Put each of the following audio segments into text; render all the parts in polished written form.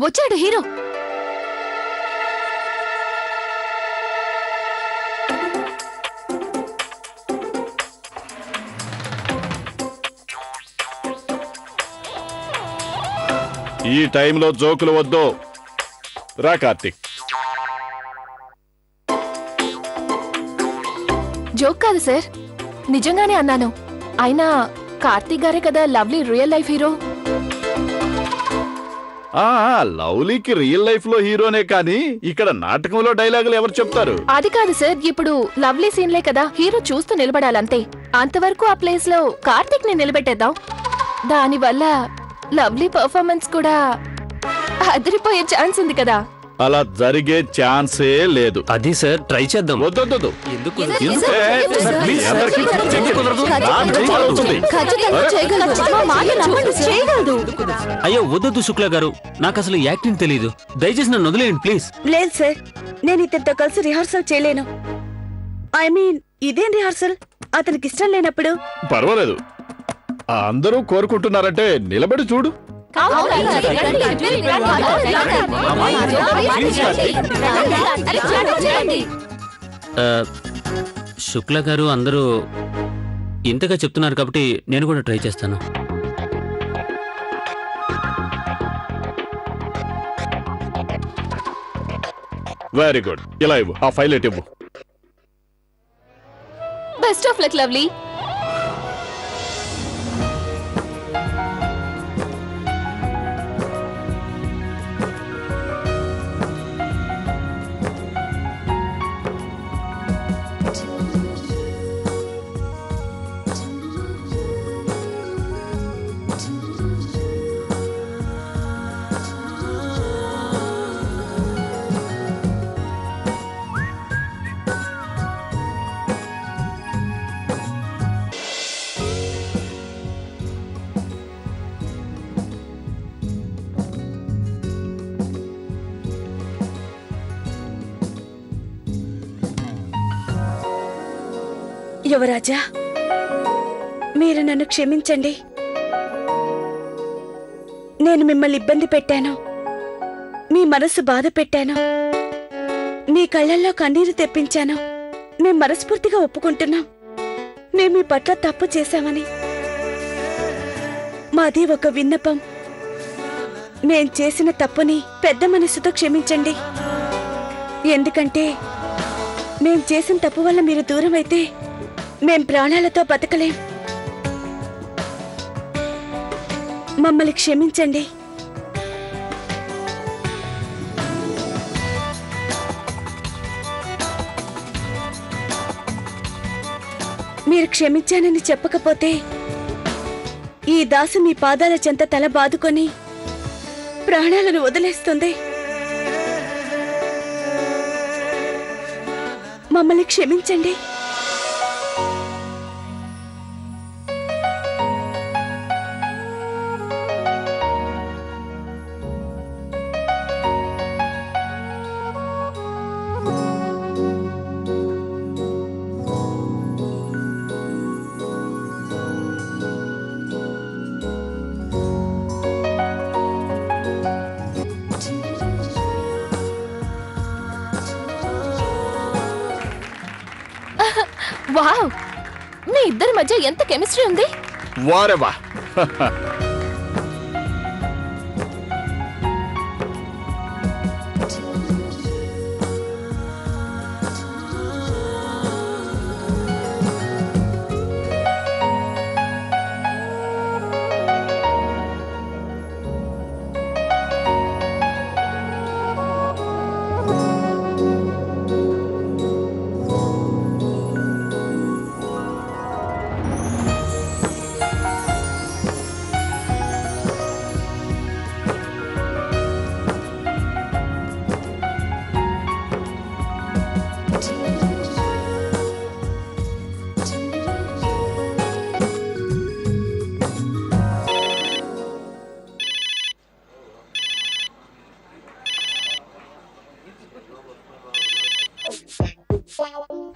వచ్చాడు హీరో. ఈ టైంలో జోకులు వద్దు. రా కార్తీక్. జోక్ కాదు సార్, నిజంగానే అన్నాను. అయినా కార్తీక్ గారే కదా లవ్లీ రియల్ లైఫ్ హీరో. లవ్లీకి రియల్ లైఫ్ లో హీరోనే కానీ ఇక్కడ నాటకంలో డైలాగులు ఎవరు చెప్తారు? అది కాదు సార్, ఇప్పుడు లవ్లీ సీన్లే కదా హీరో చూస్తూ నిలబడాలంతే. అంతవరకు ఆ ప్లేస్ లో కార్తీక్ ని నిలబెట్టేద్దాం. దానివల్ల లవ్లీ పర్ఫార్మెన్స్ కూడా అదిరిపోయే ఛాన్స్ ఉంది కదా. అలా జరిగే ఛాన్సే లేదు. అది సార్ ట్రై చేద్దాం. వద్దు. అయ్యో వద్దు శుక్లా గారు, నాకు అసలు యాక్టింగ్ తెలియదు. దయచేసి నన్ను వదిలేయండి ప్లీజ్. లేదు సార్, నేను ఇతనితో కలిసి రిహార్సల్ చేయలేను. ఐ మీన్ ఇదేం రిహార్సల్? అతనికి ఇష్టం లేనప్పుడు. పర్వాలేదు, అందరూ కోరుకుంటున్నారంటే నిలబడి చూడు. శుక్లా గారు అందరూ ఇంతగా చెప్తున్నారు కాబట్టి నేను కూడా ట్రై చేస్తాను. Very good. ఇలా ఇవ్వు, ఆ ఫైల్ ఎట్ ఇవ్వు. Best of luck Lovely. యువరాజా, మీరు నన్ను క్షమించండి. నేను మిమ్మల్ని ఇబ్బంది పెట్టాను, మీ మనసు బాధ పెట్టాను, మీ కళ్ళల్లో కన్నీరు తెప్పించాను. మేం మనస్ఫూర్తిగా ఒప్పుకుంటున్నాం, మేము మీ పట్ల తప్పు చేశామని. మాది ఒక విన్నపం. మేం చేసిన తప్పుని పెద్ద మనసుతో క్షమించండి. ఎందుకంటే మేం చేసిన తప్పు వల్ల మీరు దూరం అయితే మేం ప్రాణాలతో బతకలేం. మమ్మల్ని క్షమించండి. మీరు క్షమించానని చెప్పకపోతే ఈ దాసు మీ పాదాల చెంత తల బాదుకొని ప్రాణాలను వదిలేస్తుంది. మమ్మల్ని క్షమించండి. వావ్, మీ ఇద్దరి మధ్య ఎంత కెమిస్ట్రీ ఉంది. వారేవా.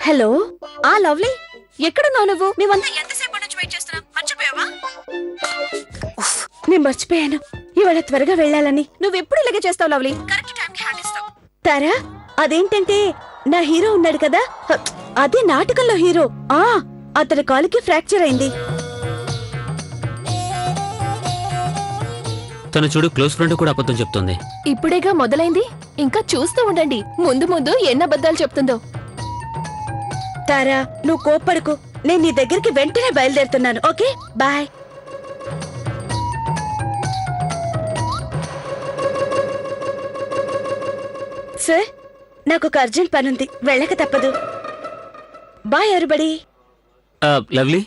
హలో. లవ్లీ, ఎక్కడున్నావు నువ్వు? మేమంతా ఎంతసేపు నుంచి వెయిట్ చేస్తున్నాం, మర్చిపోయావా? నేను మర్చిపోయాను. ఇవాళ త్వరగా వెళ్ళాలని. నువ్వెప్పుడు ఇలాగే చేస్తావు లవ్లీ. తారా, అదేంటంటే నా హీరో ఉన్నాడు కదా, అదే నాటకంలో హీరో. అతని కాలుకి ఫ్రాక్చర్ అయింది. తను చూడు, క్లోజ్ ఫ్రెండ్ కూడా అబద్ధం చెప్తుంది. ఇప్పుడేగా మొదలైంది, ఇంకా చూస్తూ ఉండండి ముందు ముందు ఎన్ని అబద్ధాలు చెప్తుందో. తారా, నువ్వు కోప్పడుకు. నేను నీ దగ్గరికి వెంటనే బయలుదేరుతున్నాను. Okay, bye. సార్, నాకు ఒక అర్జెంట్ పనుంది, వెళ్ళక తప్పదు. Bye everybody. Lovely,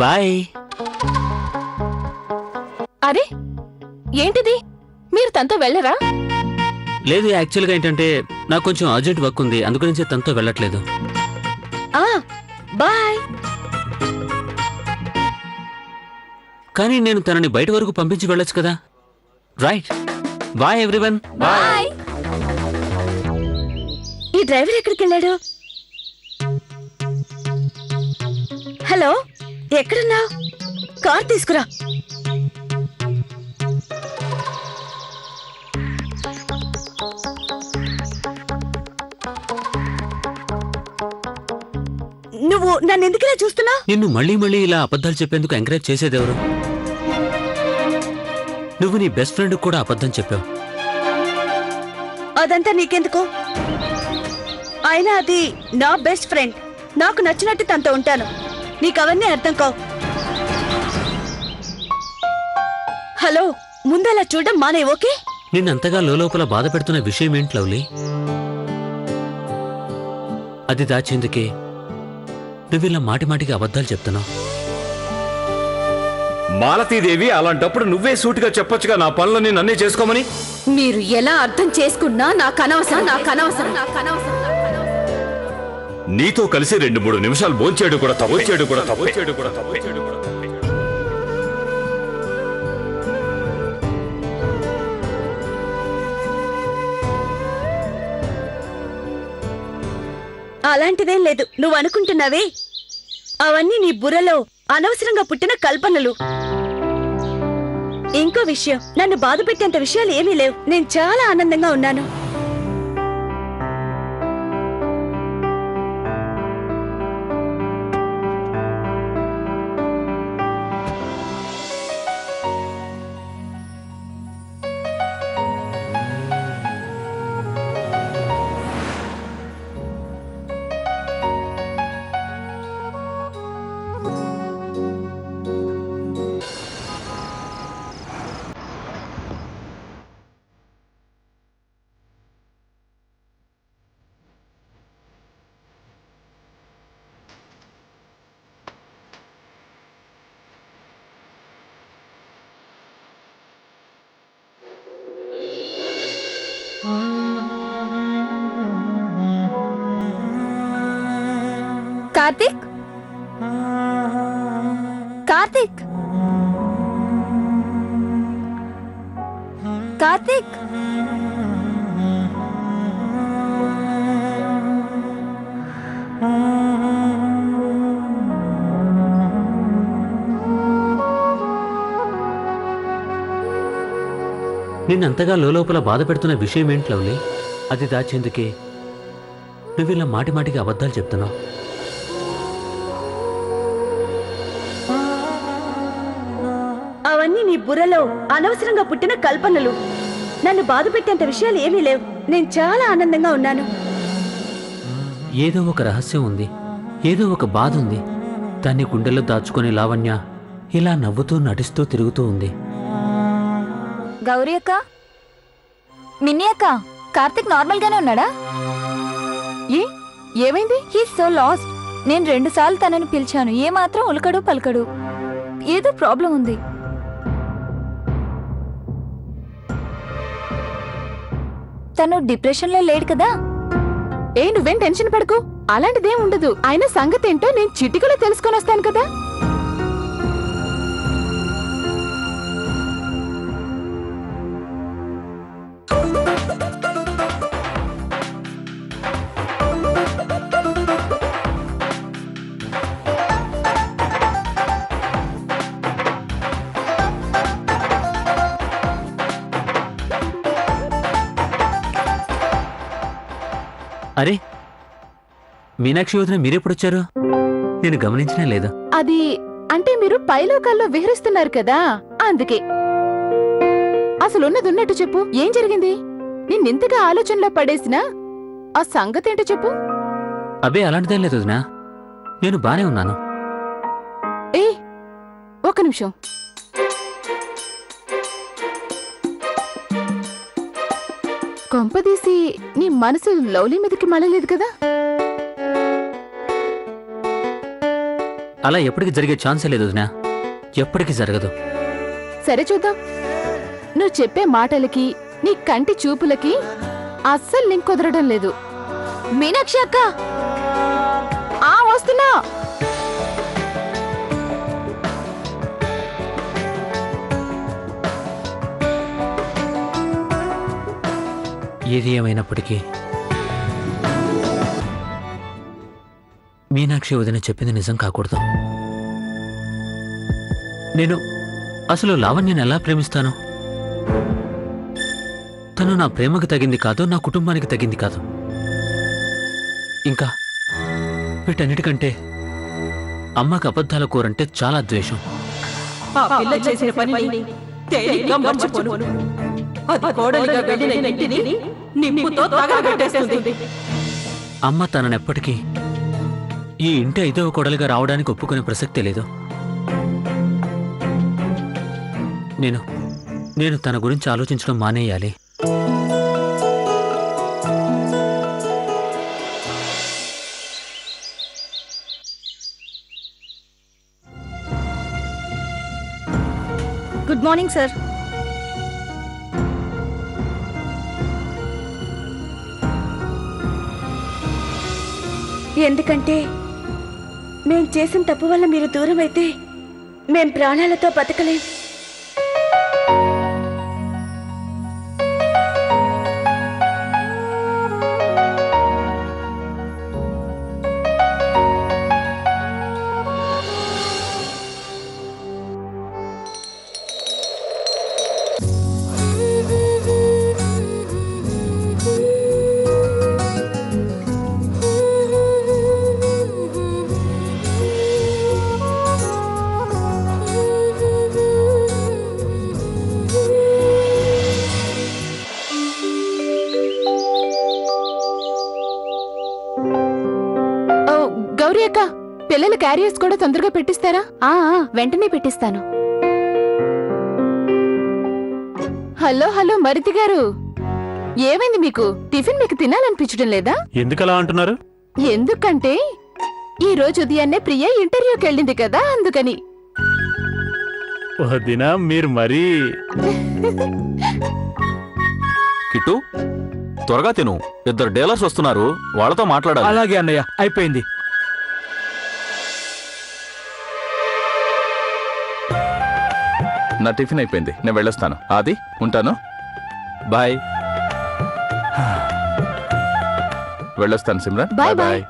bye. అరే ఏంటిది, మీరు తనతో వెళ్ళరా? లేదు, యాక్చువల్గా ఏంటంటే నాకు కొంచెం అర్జెంట్ వర్క్ ఉంది, అందుగురించి తనతో వెళ్ళట్లేదు. బాయ్. కానీ నేను తనని బయట వరకు పంపించి వెళ్ళొచ్చు కదా. Right, bye everyone. బాయ్. ఈ డ్రైవర్ ఎక్కడికి వెళ్ళాడు? హలో, ఎక్కడున్నావు? కార్ తీసుకురా. నువ్వు నన్ను ఎందుకులా చూస్తున్నావు? నిన్ను మళ్ళీ మళ్ళీ ఇలా అబద్ధాలు చెప్పేందుకు ఎంకరేజ్ చేసేదెవరు? నువ్వు నీ బెస్ట్ ఫ్రెండ్ కూడా అబద్ధం చెప్పావు. అదంతా నీకెందుకు? అయినా అది నా బెస్ట్ ఫ్రెండ్. నాకు నచ్చినట్టు తనతో ఉంటాను. నీకవన్నీ అర్థం కావు. హలో, ముందలా చూడడం మానే. ఓకే, నిన్నంతగా లోపల బాధ పెడుతున్న విషయం ఏంటి లవ్లీ? అది దాచేందుకే నువ్విలా మాటి మాటికి అబద్ధాలు చెప్తున్నావు. మాలతీదేవి, అలాంటప్పుడు నువ్వే సూటిగా చెప్పొచ్చుగా నా పనులని నన్నే చేసుకోమని. మీరు ఎలా అర్థం చేసుకున్నా నాకు అనవసరం. నీతో కలిసి 2-3 నిమిషాలు భోంచేయడం కూడా తప్పు. అలాంటిదేం లేదు. నువ్వు అనుకుంటున్నావే అవన్నీ నీ బుర్రలో అనవసరంగా పుట్టిన కల్పనలు. ఇంకో విషయం, నన్ను బాధ పెట్టేంత విషయాలు ఏమీ లేవు. నేను చాలా ఆనందంగా ఉన్నాను. కార్తిక్, కార్తిక్, కార్తిక్. నిన్నంతగా లోపల బాధ పెడుతున్న విషయం ఏంటి లవ్లీ? అది దాచేందుకే నువ్విలా మాటి మాటికి అబద్ధాలు చెప్తున్నావు. అవన్నీ నీ బుర్రలో అనవసరంగా పుట్టిన కల్పనలు. నన్ను బాధ పెట్టేంత విషయాలు ఏమీ లేవు. నేను చాలా ఆనందంగా ఉన్నాను. ఏదో ఒక రహస్యం ఉంది, ఏదో ఒక బాధ ఉంది. దాన్ని గుండెల్లో దాచుకునే లావణ్య ఇలా నవ్వుతూ నటిస్తూ తిరుగుతూ ఉంది. గౌరీ అక్క, మిన్నీ అక్క, కార్తిక్ నార్మల్ గానే ఉన్నాడా? ఏమైంది? He so last. నేను 2 సార్లు తనని పిలిచాను, ఏ మాత్రం ఉలకడు పలకడు. ఏదో ప్రాబ్లం ఉంది. తను డిప్రెషన్ లో లేడు కదా? నువ్వేం టెన్షన్ పడకు, అలాంటిదేం ఉండదు. ఆయన సంగతి ఏంటో నేను చిటికలో తెలుసుకొని వస్తాను కదా. అరే మీనాక్షి వదిన మీరెప్పుడొచ్చారు? నేను గమనించనే లేదు. అది అంటే మీరు పైలోకాల్లో విహరిస్తున్నారు కదా, అందుకే. అసలున్నదున్నట్టు చెప్పు, ఏం జరిగింది? నిన్నింతగా ఆలోచనలో పడేసినా ఆ సంగతేంటో చెప్పు. అబ్బే అలాంటిదేం లేదు వదినా, నేను బానే ఉన్నాను. ఏ ఒక్క నిమిషం. కొంపదీసి నీ మనసు లవ్లీ మీదకి మళ్ళలేదు కదా? అలా ఎప్పటికి జరిగే ఛాన్సే లేదు వదినా, ఎప్పటికీ జరగదు. సరే చూద్దాం. నువ్వు చెప్పే మాటలకి నీ కంటి చూపులకి అస్సలు లింక్ కుదరడం లేదు. మీనాక్షి అక్క, వస్తున్నా. ఏది ఏమైనప్పటికీ మీనాక్షి వదిన చెప్పింది నిజం కాకూడదు. నేను అసలు లావణ్యని ఎలా ప్రేమిస్తాను? తను నా ప్రేమకు తగింది కాదు, నా కుటుంబానికి తగింది కాదు. ఇంకా వీటన్నిటికంటే అమ్మకి అబద్ధాల కూరంటే చాలా ద్వేషం. ఆ పిల్ల చేసిన పనిని తేలిగ్గా మర్చిపోను. అది కోడలిగా వెళ్ళిన ఇంటిని నిప్పుతో తగలబెట్టేస్తుంది. అమ్మ తననెప్పటికీ ఈ ఇంటి ఐదవ కోడలిగా రావడానికి ఒప్పుకునే ప్రసక్తే లేదు. నేను తన గురించి ఆలోచించడం మానేయాలి. Good morning sir. ఎందుకంటే మేం చేసిన తప్పు వల్ల మీరు దూరం అయితే మేం ప్రాణాలతో బతకలేం. గౌరీ అక్క, పిల్లల క్యారియర్స్ కూడా తొందరగా పెట్టిస్తారా? వెంటనే పెట్టిస్తాను. హలో హలో మరిది గారు, ఏమైంది మీకు? టిఫిన్ మీకు తినాలనిపించడం లేదా? ఎందుకలా అంటున్నారు? ఎందుకంటే ఈ రోజు ఉదయాన్నే ప్రియ ఇంటర్వ్యూకి వెళ్ళింది కదా, అందుకని. వదినా మీరు మరీ. కిట్టు త్వరగా తిను, ఇద్దరు డీలర్స్ వస్తున్నారు, వాళ్ళతో మాట్లాడాలి. అలాగే అన్నయ్య, అయిపోయింది. నా టిఫిన్ అయిపోయింది, నేను వెళ్ళొస్తాను. ఆది ఉంటాను, బాయ్. వెళ్ళొస్తాను Simran, bye bye bye.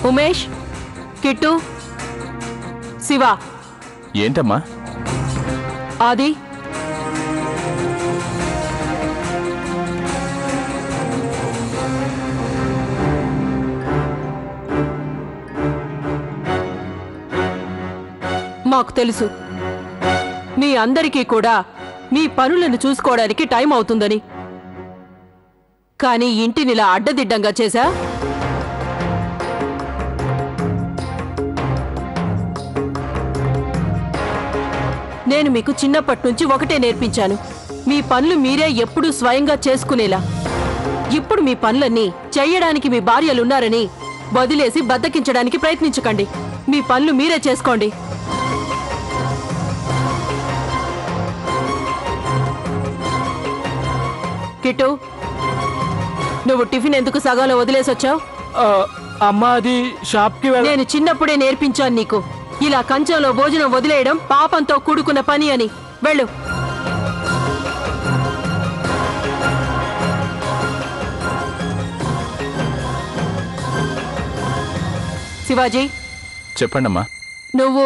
Umesh, Kittu, Shiva. ఏంటమ్మా? ఆది, మాకు తెలుసు మీ అందరికీ కూడా మీ పనులను చూసుకోవడానికి టైం అవుతుందని. కానీ ఇంటినిలా అడ్డదిడ్డంగా చేశా. నేను మీకు చిన్నప్పటి నుంచి ఒకటే నేర్పించాను, మీ పనులు మీరే ఎప్పుడూ స్వయంగా చేసుకునేలా. ఇప్పుడు మీ పనులన్నీ చెయ్యడానికి మీ భార్యలున్నారని వదిలేసి బద్దకించడానికి ప్రయత్నించకండి. మీ పనులు మీరే చేసుకోండి. కిట్టు, నువ్వు టిఫిన్ ఎందుకు సగాలో వదిలేసొచ్చావు? అమ్మా అది షాప్కి నేను చిన్నప్పుడే నేర్పించాను నీకు, ఇలా కంచంలో భోజనం వదిలేయడం పాపంతో కూడుకున్న పని అని. వెళ్ళు. శివాజీ, చెప్పండమ్మా. నువ్వు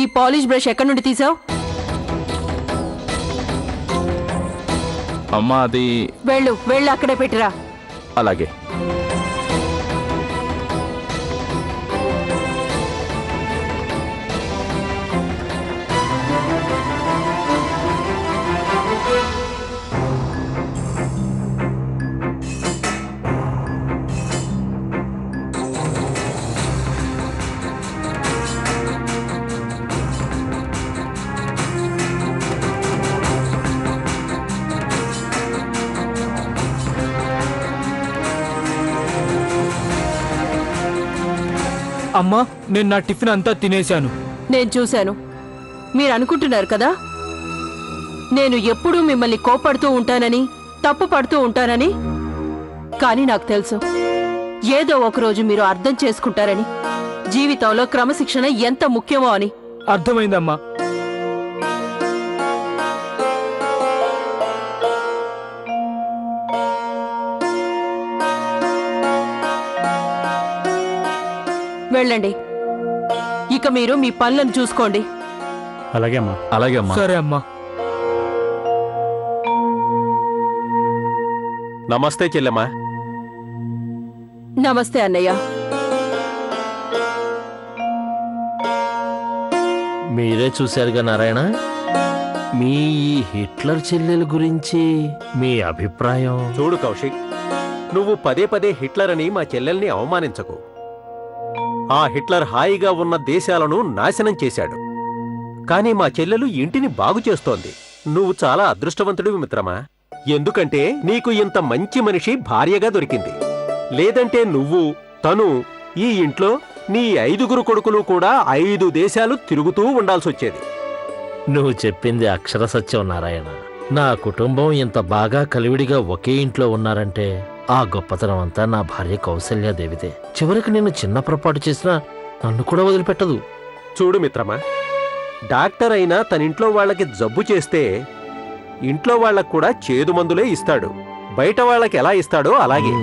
ఈ పాలిష్ బ్రష్ ఎక్కడి నుండి తీసావు? అమ్మా అది వెళ్ళు, వెళ్ళు, అక్కడే పెట్టిరా. అలాగే. అమ్మా నేను నా టిఫిన్ అంతా తినేశాను. నేను చూశాను. మీరు అనుకుంటున్నారు కదా నేను ఎప్పుడూ మిమ్మల్ని కోపడుతూ ఉంటానని, తప్పు పడుతూ ఉంటానని. కానీ నాకు తెలుసు, ఏదో ఒకరోజు మీరు అర్థం చేసుకుంటారని, జీవితంలో క్రమశిక్షణ ఎంత ముఖ్యమో అని. అర్థమైందమ్మా. వెళ్ళండి. ఇక మీరు మీ పనులను చూసుకోండి. అలాగే అమ్మా. అలాగే అమ్మా. సరే అమ్మా. నమస్తే చెల్లెమ్మా. నమస్తే అన్నయ్య. మీరే చూశారుగా నారాయణ, మీ ఈ హిట్లర్ చెల్లెల గురించి మీ అభిప్రాయం? చూడు కౌశిక్, నువ్వు పదే పదే హిట్లర్ అని మా చెల్లెల్ని అవమానించకు. ఆ హిట్లర్ హాయిగా ఉన్న దేశాలను నాశనం చేశాడు. కానీ మా చెల్లెలు ఇంటిని బాగు చేస్తోంది. నువ్వు చాలా అదృష్టవంతుడివి మిత్రమా. ఎందుకంటే నీకు ఇంత మంచి మనిషి భార్యగా దొరికింది. లేదంటే నువ్వు, తను ఈ ఇంట్లో నీ 5 కొడుకులు కూడా 5 దేశాలు తిరుగుతూ ఉండాల్సొచ్చేది. నువ్వు చెప్పింది అక్షర సత్యం నారాయణ. నా కుటుంబం ఇంత బాగా కలివిడిగా ఒకే ఇంట్లో ఉన్నారంటే ఆ గొప్పతనం అంతా నా భార్య కౌసల్యాదేవిదే. చివరికి నేను చిన్న పొరపాటు చేసినా నన్ను కూడా వదిలిపెట్టదు. చూడు మిత్రమా, డాక్టర్ అయినా తనింట్లో వాళ్ళకి జబ్బు చేస్తే ఇంట్లో వాళ్ళకు కూడా చేదు మందులే ఇస్తాడు. బయట వాళ్ళకి ఎలా ఇస్తాడో అలాగే.